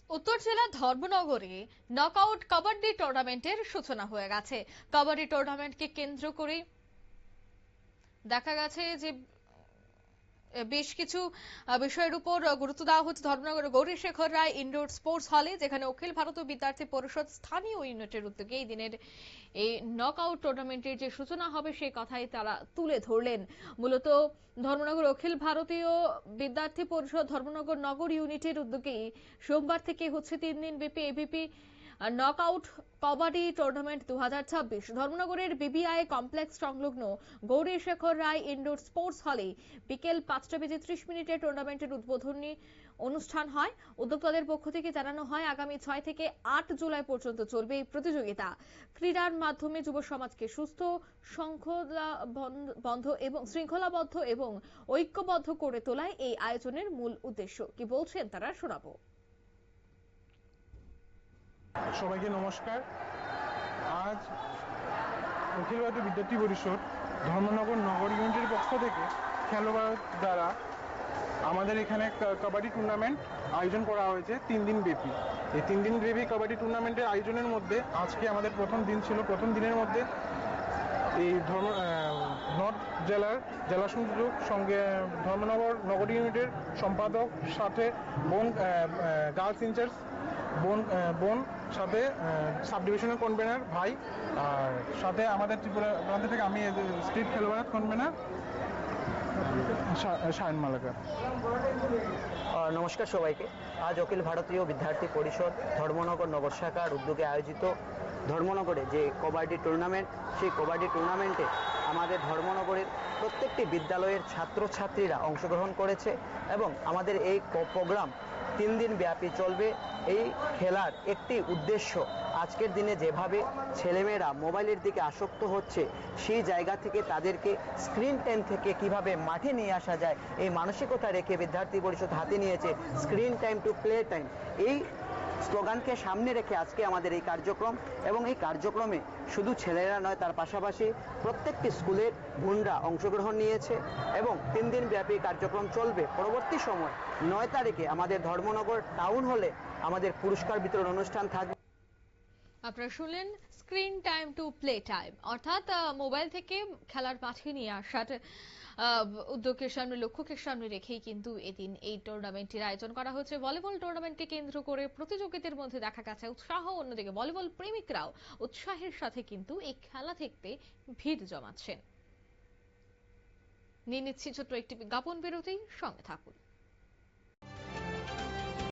উত্তর জেলা ধর্মনগরে নকআউট কাবাডি টুর্নামেন্টের সূচনা হয়ে গেছে। কাবাডি টুর্নামেন্টকে কেন্দ্র করে দেখা গেছে যে বেশ কিছু বিষয়ের উপর গুরুত্ব দেওয়া হচ্ছে ধর্মনগর গৌরীশেখর রায় ইনডোর স্পোর্টস হলে, যেখানে অখিল ভারতীয় বিদ্যার্থী পরিষদ স্থানীয় ইউনিটের উদ্যোগে এই দিনের এই নকআউট টুর্নামেন্টের যে সূচনা হবে সেই কথাই তারা তুলে ধরলেন। মূলত ধর্মনগর অখিল ভারতীয় বিদ্যার্থী পরিষদ ধর্মনগর নগর ইউনিটের উদ্যোগেই সোমবার থেকে হচ্ছে 3 দিন ব্যাপী এবিপি নকআউট কাবাডি টুর্নামেন্ট 2026 ধর্মনগরের বিবিআই কমপ্লেক্স সংলগ্ন গৌরীশেখর রায় ইনডোর স্পোর্টস হলে বিকেল 5:30 টুর্নামেন্টের উদ্বোধনী অনুষ্ঠান হয়। উদ্যোক্তাদের পক্ষ থেকে জানানো হয়, আগামী 6 থেকে 8 জুলাই পর্যন্ত চলবে এই প্রতিযোগিতা। ক্রীড়ার মাধ্যমে যুব সমাজকে সুস্থ, শৃঙ্খলাবদ্ধ এবং ঐক্যবদ্ধ করে তোলাই এই আয়োজনের মূল উদ্দেশ্য। কি বলছেন তারা, শোনাবো। সবাইকে নমস্কার। আজ অখিল ভারতীয় বিদ্যার্থী পরিষদ ধর্মনগর নগর ইউনিটের পক্ষ থেকে খেলোয়াড় দ্বারা আমাদের এখানে কাবাডি টুর্নামেন্ট আয়োজন করা হয়েছে 3 দিন ব্যাপী। এই 3 দিন ব্যাপী কাবাডি টুর্নামেন্টের আয়োজনের মধ্যে আজকে আমাদের প্রথম দিন ছিল। প্রথম দিনের মধ্যে এই নর্থ জেলার জেলা সংযোজক সঙ্গে ধর্মনগর নগর ইউনিটের সম্পাদক, সাথে গার্লস ইনচার্জ বোন, সাথে সাব ডিভিশনাল কনভেনার ভাই, আর সাথে আমাদের ত্রিপুরা প্রান্ত থেকে আমি স্টেট খেলোয়াড় কনভেনার শায়ন মালাকার। নমস্কার সবাইকে। আজ অখিল ভারতীয় বিদ্যার্থী পরিষদ ধর্মনগর নগর শাখার উদ্যোগে আয়োজিত ধর্মনগরে যে কবাডি টুর্নামেন্ট, সেই কবাডি টুর্নামেন্টে আমাদের ধর্মনগরের প্রত্যেকটি বিদ্যালয়ের ছাত্রছাত্রীরা অংশগ্রহণ করেছে এবং আমাদের এই প্রোগ্রাম 3 দিন ব্যাপী চলবে। এই খেলার একটি উদ্দেশ্য, আজকের দিনে যেভাবে ছেলেমেয়েরা মোবাইলের দিকে আসক্ত হচ্ছে, সেই জায়গা থেকে তাদেরকে স্ক্রিন টাইম থেকে কিভাবে মাঠে নিয়ে আসা যায়, এই মানসিকতা রেখে বিদ্যার্থী পরিষদ হাতে নিয়েছে screen time to play time. এই স্লোগানকে সামনে রেখে আজকে আমাদের এই কার্যক্রম, এবং এই কার্যক্রমে শুধু ছেলেরা নয়, তার পাশাপাশি প্রত্যেকটি স্কুলের বোনরা অংশগ্রহণ নিয়েছে এবং 3 দিন ব্যাপী কার্যক্রম চলবে। পরবর্তী সময় 9 তারিখে আমাদের ধর্মনগর টাউন হলে আমাদের পুরস্কার বিতরণ অনুষ্ঠান থাকবে। আপনারা শুনলেন screen time to play time, অর্থাৎ মোবাইল থেকে খেলার মাঠে নিয়ে আসার উদ্যোগের সামনে, লক্ষ্যকে সামনে রেখেই কিন্তু এদিন এই টুর্নামেন্টের আয়োজন করা হয়েছে। ভলিবল টুর্নামেন্টকে কেন্দ্র করে প্রতিযোগীদের মধ্যে দেখা গেছে উৎসাহ, অন্যদিকে ভলিবল প্রেমিকরাও উৎসাহের সাথে কিন্তু এই খেলা দেখতে ভিড় জমাচ্ছেন। নিয়ে নিচ্ছি ছোট্ট একটি বিজ্ঞাপন বিরতি, সঙ্গে থাকুন।